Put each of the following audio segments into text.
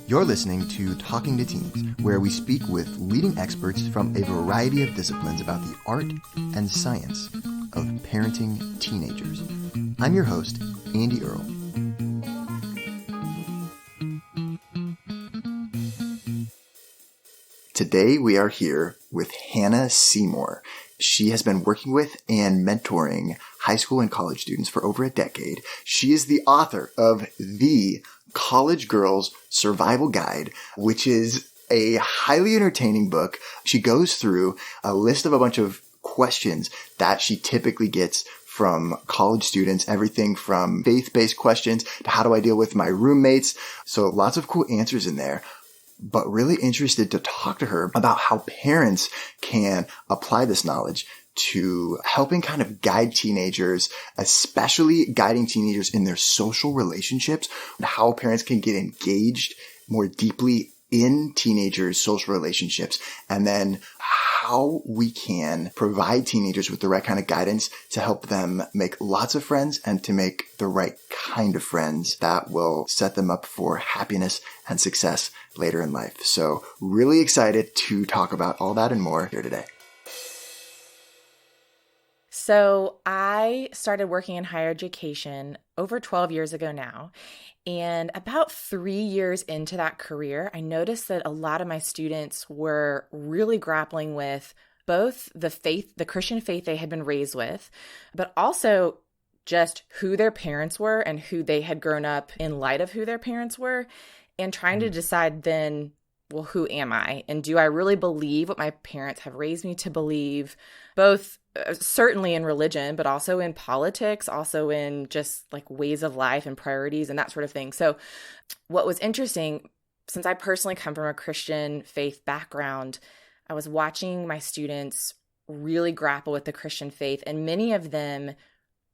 You're listening to Talking to Teens, where we speak with leading experts from a variety of disciplines about the art and science of parenting teenagers. I'm your host, Andy Earle. Today we are here with Hannah Seymour. She has been working with and mentoring high school and college students for over a decade. She is the author of the College Girls Survival Guide, which is a highly entertaining book. She goes through a list of a bunch of questions that she typically gets from college students, everything from faith-based questions to how do I deal with my roommates. So lots of cool answers in there, but really interested to talk to her about how parents can apply this knowledge to helping kind of guide teenagers, especially guiding teenagers in their social relationships, and how parents can get engaged more deeply in teenagers' social relationships, and then how we can provide teenagers with the right kind of guidance to help them make lots of friends and to make the right kind of friends that will set them up for happiness and success later in life. So really excited to talk about all that and more here today. So I started working in higher education over 12 years ago now. And about 3 years into that career, I noticed that a lot of my students were really grappling with both the Christian faith they had been raised with, but also just who their parents were and who they had grown up in light of who their parents were, and trying to decide then, well, who am I? And do I really believe what my parents have raised me to believe, both certainly in religion, but also in politics, also in just like ways of life and priorities and that sort of thing. So what was interesting, since I personally come from a Christian faith background, I was watching my students really grapple with the Christian faith, and many of them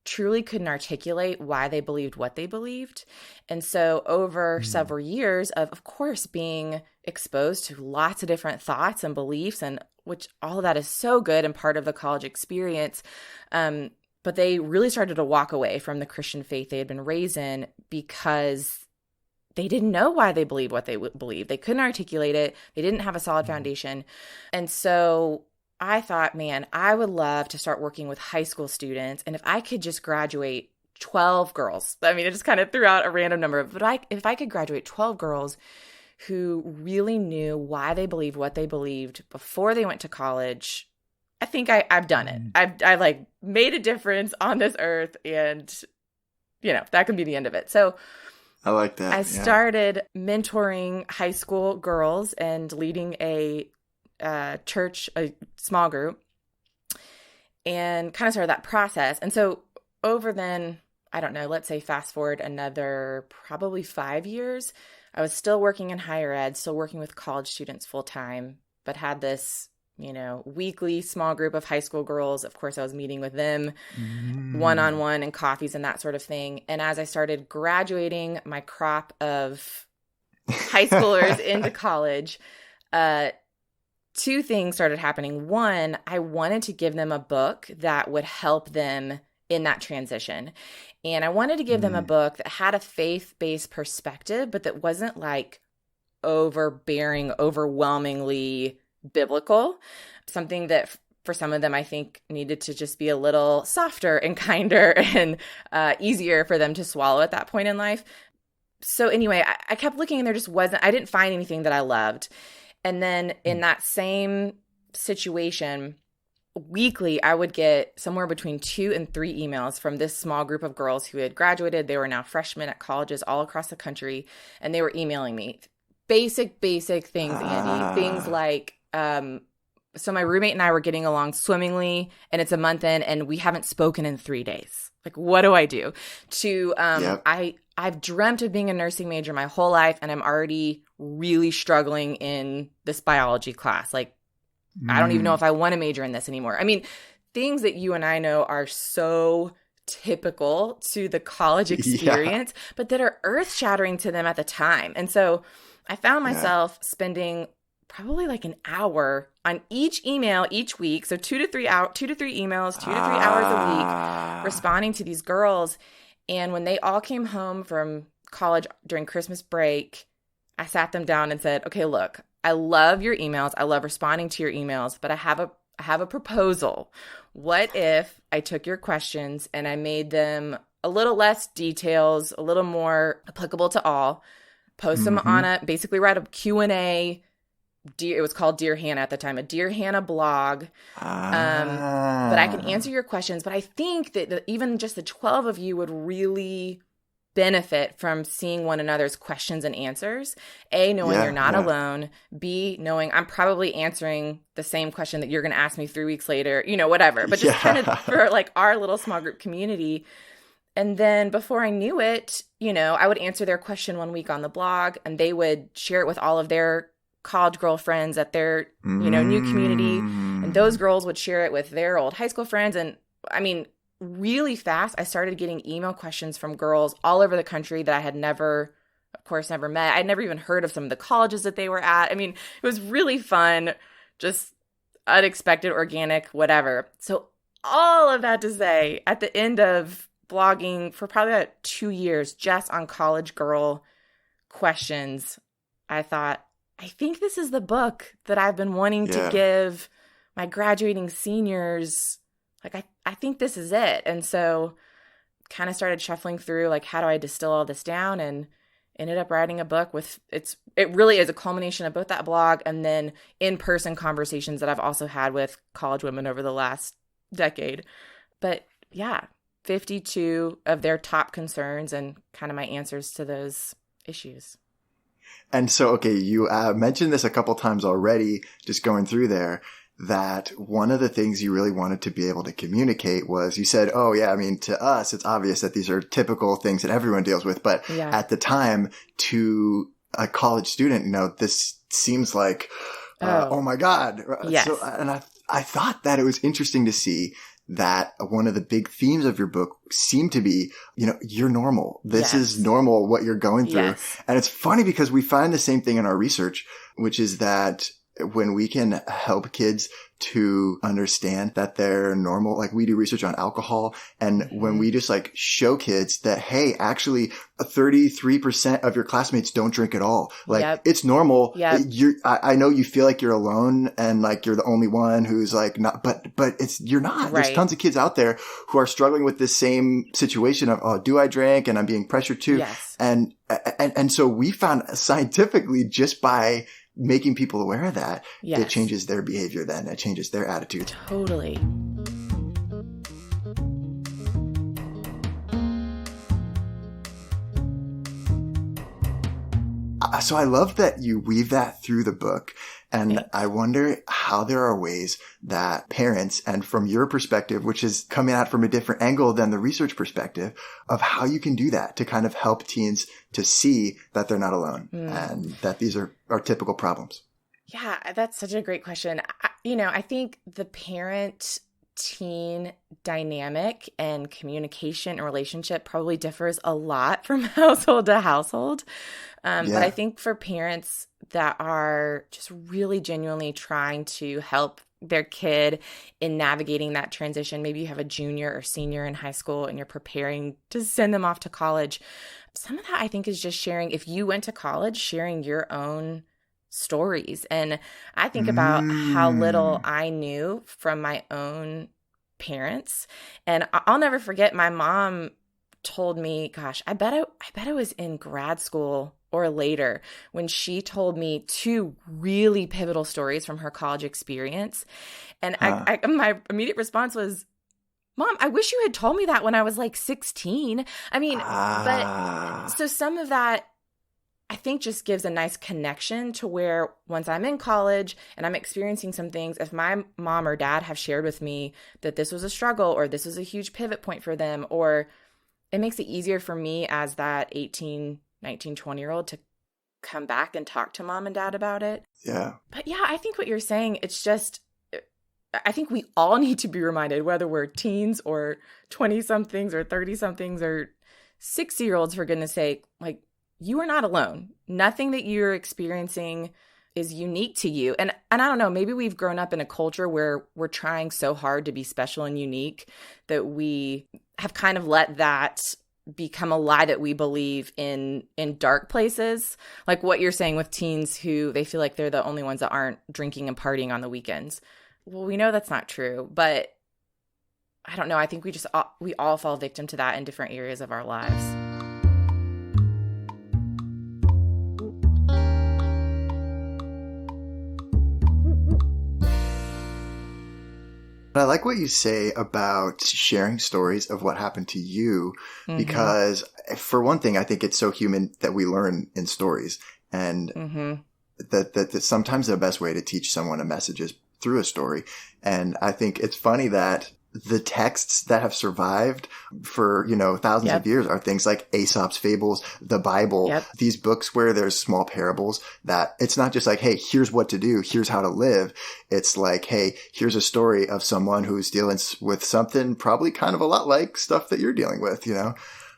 truly couldn't articulate why they believed what they believed. And so over several years of course, being exposed to lots of different thoughts and beliefs, and which all of that is so good and part of the college experience. But they really started to walk away from the Christian faith they had been raised in because they didn't know why they believed what they believed. They couldn't articulate it. They didn't have a solid foundation. And so I thought, man, I would love to start working with high school students. And if I could just graduate 12 girls, I mean, I just kind of threw out a random number, but if I could graduate 12 girls who really knew why they believed what they believed before they went to college, I think I've done it. I've like made a difference on this earth, and that can be the end of it. So I like that. I started mentoring high school girls and leading a church, a small group, and kind of started that process. And so over then, I don't know, let's say fast forward another probably 5 years, I was still working in higher ed, still working with college students full time, but had this, weekly small group of high school girls. Of course, I was meeting with them one-on-one and coffees and that sort of thing. And as I started graduating my crop of high schoolers into college, two things started happening. One, I wanted to give them a book that would help them in that transition. And I wanted to give them a book that had a faith-based perspective, but that wasn't like overbearing, overwhelmingly biblical. Something that for some of them, I think needed to just be a little softer and kinder and easier for them to swallow at that point in life. So anyway, I kept looking and I didn't find anything that I loved. And then in that same situation, weekly, I would get somewhere between 2 and 3 emails from this small group of girls who had graduated. They were now freshmen at colleges all across the country, and they were emailing me basic things, Andy. Things like, so my roommate and I were getting along swimmingly, and it's a month in, and we haven't spoken in 3 days. Like, what do I do? I've dreamt of being a nursing major my whole life, and I'm already really struggling in this biology class. Like, I don't even know if I want to major in this anymore. I mean, things that you and I know are so typical to the college experience, but that are earth-shattering to them at the time. And so I found myself spending probably like an hour on each email each week. So 2 to 3 emails, 2 to 3 hours a week, responding to these girls. And when they all came home from college during Christmas break, I sat them down and said, okay, look, I love your emails. I love responding to your emails, but I have a proposal. What if I took your questions and I made them a little less details, a little more applicable to all, post them Mm-hmm. on basically write a Q&A. It was called Dear Hannah at the time, a Dear Hannah blog. But I can answer Ah, your questions. But I think that even just the 12 of you would really benefit from seeing one another's questions and answers. A, knowing you're yeah, not yeah, alone. B, knowing I'm probably answering the same question that you're going to ask me 3 weeks later, whatever. But just kind of yeah, for like our little small group community. And then before I knew it, I would answer their question 1 week on the blog and they would share it with all of their college girlfriends at their, new community. And those mm, girls would share it with their old high school friends. And I mean, really fast, I started getting email questions from girls all over the country that I had never, of course, never met. I'd never even heard of some of the colleges that they were at. I mean, it was really fun, just unexpected, organic, whatever. So all of that to say, at the end of blogging for probably about 2 years just on college girl questions, I thought, I think this is the book that I've been wanting to yeah. give my graduating seniors. Like, I think this is it. And so kind of started shuffling through, like, how do I distill all this down, and ended up writing a book with it really is a culmination of both that blog and then in-person conversations that I've also had with college women over the last decade. But yeah, 52 of their top concerns and kind of my answers to those issues. And so, okay, you mentioned this a couple times already, just going through there, that one of the things you really wanted to be able to communicate was you said, oh, yeah, I mean, to us, it's obvious that these are typical things that everyone deals with. But Yeah. at the time, to a college student, this seems like, oh my God. Yes. So, and I thought that it was interesting to see that one of the big themes of your book seemed to be, you're normal. This Yes. is normal what you're going through. Yes. And it's funny because we find the same thing in our research, which is that when we can help kids to understand that they're normal, like we do research on alcohol. And when we just like show kids that, hey, actually 33% of your classmates don't drink at all. Like Yep. it's normal. Yep. I know you feel like you're alone and like you're the only one who's like not, but you're not. Right. There's tons of kids out there who are struggling with this same situation of, oh, do I drink? And I'm being pressured to. Yes. And so we found scientifically just by making people aware of that, Yes. it changes their behavior then. It changes their attitude. Totally. So I love that you weave that through the book. And I wonder how there are ways that parents, and from your perspective, which is coming out from a different angle than the research perspective, of how you can do that to kind of help teens to see that they're not alone and that these are typical problems. Yeah, that's such a great question. I think the parent-teen dynamic and communication and relationship probably differs a lot from household to household. But I think for parents that are just really genuinely trying to help their kid in navigating that transition, maybe you have a junior or senior in high school and you're preparing to send them off to college. Some of that I think is just sharing, if you went to college, sharing your own stories. And I think about how little I knew from my own parents. And I'll never forget, my mom told me, gosh, I bet I was in grad school or later when she told me 2 really pivotal stories from her college experience. And my immediate response was, Mom, I wish you had told me that when I was like 16. I mean, but so some of that I think just gives a nice connection to where once I'm in college and I'm experiencing some things, if my mom or dad have shared with me that this was a struggle or this was a huge pivot point for them, or it makes it easier for me as that 18, 19, 20-year-old to come back and talk to mom and dad about it. Yeah. But yeah, I think what you're saying, it's just, I think we all need to be reminded, whether we're teens or 20-somethings or 30-somethings or 60-year-olds, for goodness sake, like, you are not alone. Nothing that you're experiencing is unique to you. And I don't know, maybe we've grown up in a culture where we're trying so hard to be special and unique that we have kind of let that become a lie that we believe in dark places, like what you're saying with teens who they feel like they're the only ones that aren't drinking and partying on the weekends. Well, we know that's not true, but I don't know. I think we all fall victim to that in different areas of our lives. I like what you say about sharing stories of what happened to you, because for one thing, I think it's so human that we learn in stories, and that sometimes the best way to teach someone a message is through a story. And I think it's funny that the texts that have survived for, thousands of years are things like Aesop's fables, the Bible, these books where there's small parables that it's not just like, hey, here's what to do, here's how to live. It's like, hey, here's a story of someone who's dealing with something probably kind of a lot like stuff that you're dealing with,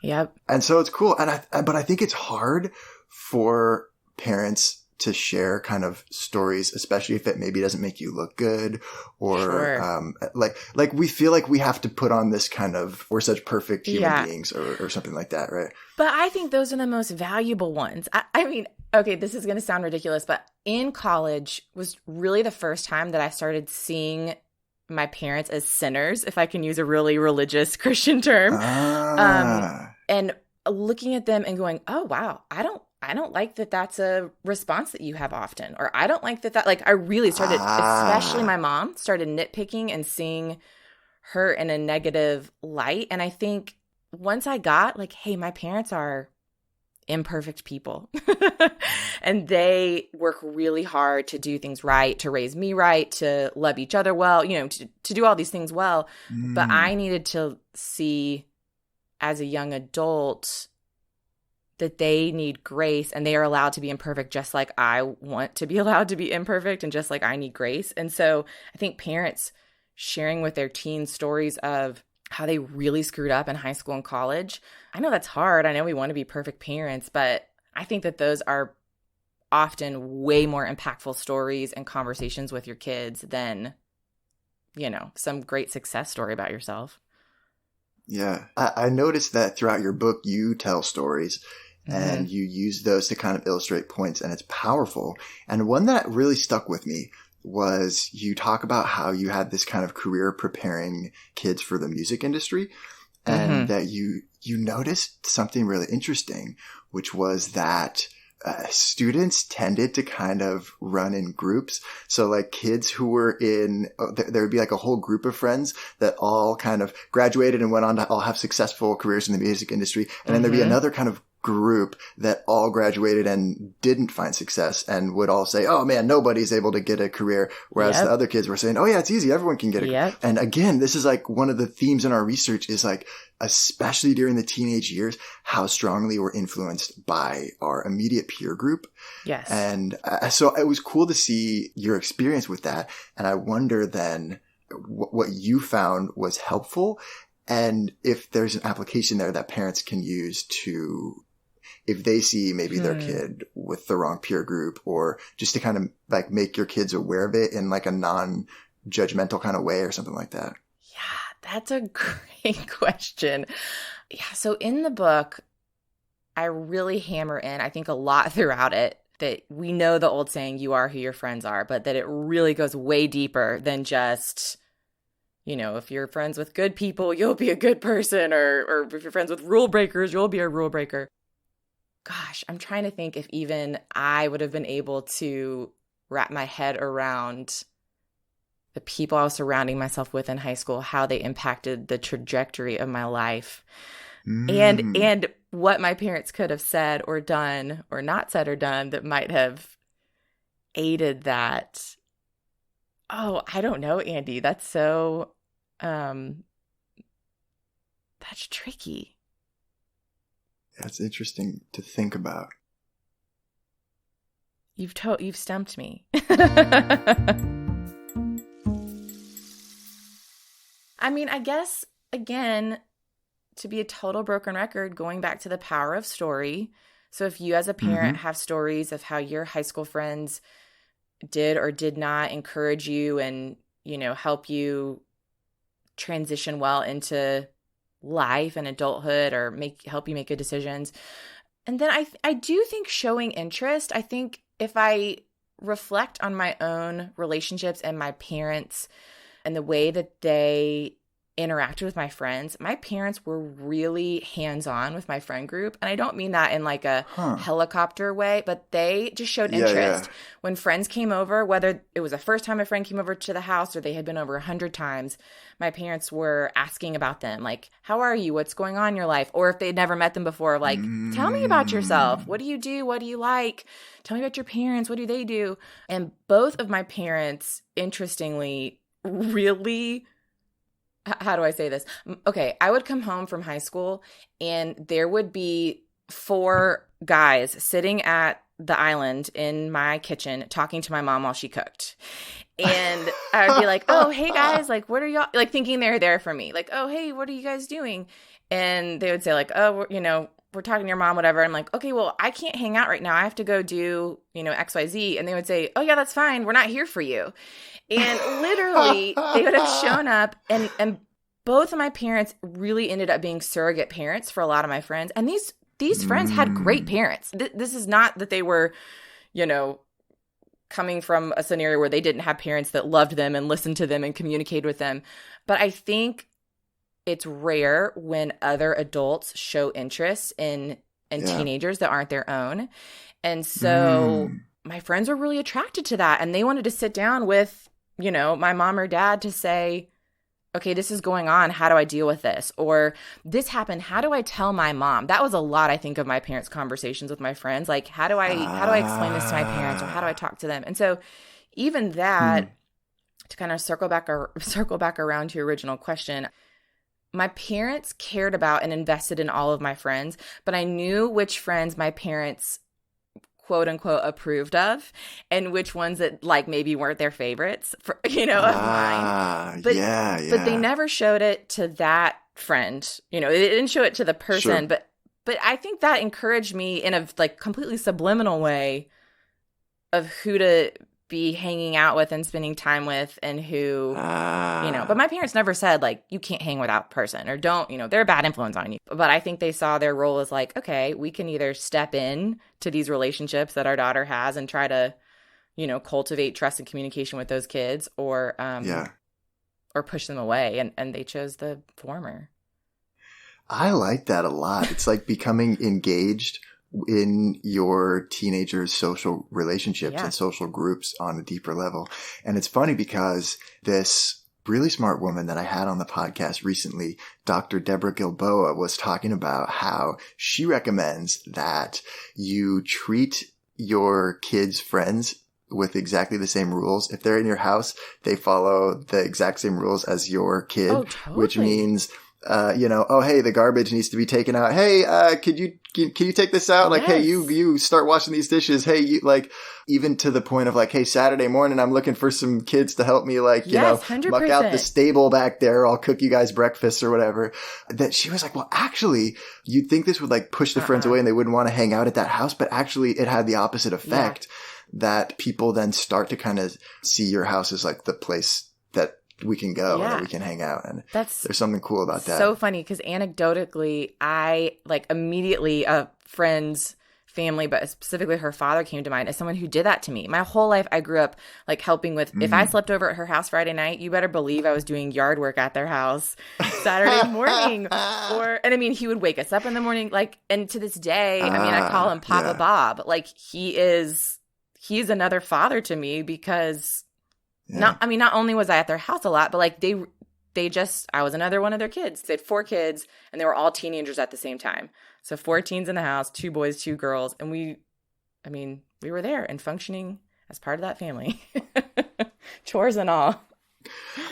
Yep. And so it's cool. But I think it's hard for parents to share kind of stories, especially if it maybe doesn't make you look good, or like we feel like we have to put on this kind of, we're such perfect human beings or something like that, right? But I think those are the most valuable ones. I mean, okay, this is going to sound ridiculous, but in college was really the first time that I started seeing my parents as sinners, if I can use a really religious Christian term, and looking at them and going, oh, wow, I don't like that that's a response that you have often. Or I don't like that like I really started, especially my mom, started nitpicking and seeing her in a negative light. And I think once I got like, hey, my parents are imperfect people and they work really hard to do things right, to raise me right, to love each other well, to do all these things well. But I needed to see as a young adult that they need grace and they are allowed to be imperfect just like I want to be allowed to be imperfect and just like I need grace. And so I think parents sharing with their teens stories of how they really screwed up in high school and college. I know that's hard. I know we want to be perfect parents, but I think that those are often way more impactful stories and conversations with your kids than, some great success story about yourself. Yeah. I noticed that throughout your book, you tell stories and you use those to kind of illustrate points, and it's powerful. And one that really stuck with me was you talk about how you had this kind of career preparing kids for the music industry, and that you noticed something really interesting, which was that students tended to kind of run in groups. So like kids who were there would be like a whole group of friends that all kind of graduated and went on to all have successful careers in the music industry. And then there'd be another kind of group that all graduated and didn't find success and would all say, oh man, nobody's able to get a career. Whereas the other kids were saying, oh yeah, it's easy. Everyone can get a career. And again, this is like one of the themes in our research is like, especially during the teenage years, how strongly we're influenced by our immediate peer group. Yes. And so it was cool to see your experience with that. And I wonder then what you found was helpful, and if there's an application there that parents can use to, if they see maybe their kid with the wrong peer group, or just to kind of like make your kids aware of it in like a non-judgmental kind of way or something like that. Yeah, that's a great question. Yeah. So in the book, I really hammer in, I think a lot throughout it, that we know the old saying, you are who your friends are, but that it really goes way deeper than just, if you're friends with good people, you'll be a good person, or if you're friends with rule breakers, you'll be a rule breaker. Gosh, I'm trying to think if even I would have been able to wrap my head around the people I was surrounding myself with in high school, how they impacted the trajectory of my life, and what my parents could have said or done or not said or done that might have aided that. Oh, I don't know, Andy. That's so, that's tricky. That's interesting to think about. You've stumped me. I mean, I guess, again, to be a total broken record, going back to the power of story. So if you as a parent have stories of how your high school friends did or did not encourage you and, help you transition well into life and adulthood or help you make good decisions. And then I do think showing interest, I think if I reflect on my own relationships and my parents and the way that they interacted with my friends, my parents were really hands-on with my friend group. And I don't mean that in like a helicopter way, but they just showed interest. When friends came over, whether it was the first time a friend came over to the house or they had been over 100 times, my parents were asking about them. Like, how are you? What's going on in your life? Or if they'd never met them before, like, tell me about yourself. What do you do? What do you like? Tell me about your parents. What do they do? And both of my parents, interestingly, really, how do I say this? Okay, I would come home from high school and there would be 4 guys sitting at the island in my kitchen talking to my mom while she cooked. And I would be like, oh, hey guys, like, what are y'all, like thinking they're there for me. Like, oh, hey, what are you guys doing? And they would say like, oh, we're talking to your mom, whatever. I'm like, okay, well, I can't hang out right now. I have to go do, XYZ. And they would say, oh yeah, that's fine. We're not here for you. And literally they would have shown up and both of my parents really ended up being surrogate parents for a lot of my friends. And these friends had great parents. This is not that they were, coming from a scenario where they didn't have parents that loved them and listened to them and communicated with them. But I think it's rare when other adults show interest in teenagers that aren't their own. And so my friends were really attracted to that. And they wanted to sit down with, my mom or dad to say, okay, this is going on. How do I deal with this? Or this happened. How do I tell my mom? That was a lot, I think, of my parents' conversations with my friends. Like, how do I explain this to my parents, or how do I talk to them? And so even that, to kind of circle back around to your original question, my parents cared about and invested in all of my friends, but I knew which friends my parents quote unquote approved of and which ones that like maybe weren't their favorites of mine. But they never showed it to that friend. They didn't show it to the person, but I think that encouraged me in a like completely subliminal way of who to be hanging out with and spending time with and who, but my parents never said like, you can't hang with that person or don't, they're a bad influence on you. But I think they saw their role as like, okay, we can either step in to these relationships that our daughter has and try to, cultivate trust and communication with those kids or push them away. And they chose the former. I like that a lot. It's like becoming engaged in your teenagers' social relationships and social groups on a deeper level. And it's funny because this really smart woman that I had on the podcast recently, Dr. Deborah Gilboa, was talking about how she recommends that you treat your kids' friends with exactly the same rules. If they're in your house, they follow the exact same rules as your kid, which means oh, hey, the garbage needs to be taken out. Hey, can you take this out? Like, hey, you start washing these dishes. Hey, you like, even to the point of like, hey, Saturday morning, I'm looking for some kids to help me, like, 100%. Muck out the stable back there. I'll cook you guys breakfast or whatever. That she was like, well, actually, you'd think this would like push the friends away and they wouldn't want to hang out at that house. But actually it had the opposite effect that people then start to kind of see your house as like the place that we can go and we can hang out. And there's something cool about that. So funny because anecdotally, I like immediately a friend's family, but specifically her father came to mind as someone who did that to me. My whole life, I grew up like helping with, if I slept over at her house Friday night, you better believe I was doing yard work at their house Saturday morning. He would wake us up in the morning. Like, and to this day, I call him Papa Bob. Like he's another father to me because not only was I at their house a lot, but like I was another one of their kids. They had 4 kids and they were all teenagers at the same time. So 4 teens in the house, 2 boys, 2 girls. And we were there and functioning as part of that family. Chores and all.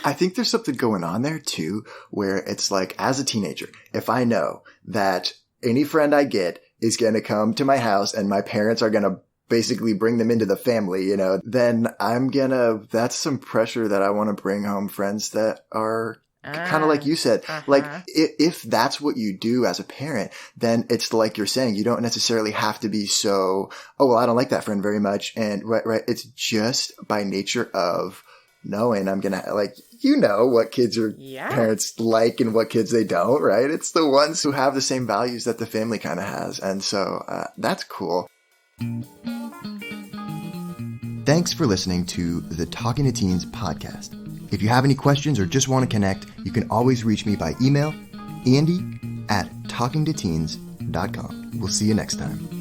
I think there's something going on there too, where it's like, as a teenager, if I know that any friend I get is going to come to my house and my parents are going to basically bring them into the family, then that's some pressure that I want to bring home friends that are kind of like you said, like if that's what you do as a parent, then it's like you're saying, you don't necessarily have to be so, oh, well, I don't like that friend very much. And right. It's just by nature of knowing I'm going to, like, what kids are parents like and what kids they don't, right? It's the ones who have the same values that the family kind of has. And so that's cool. Thanks for listening to the Talking to Teens podcast. If you have any questions or just want to connect, you can always reach me by email, Andy@talkingtoteens.com. We'll see you next time.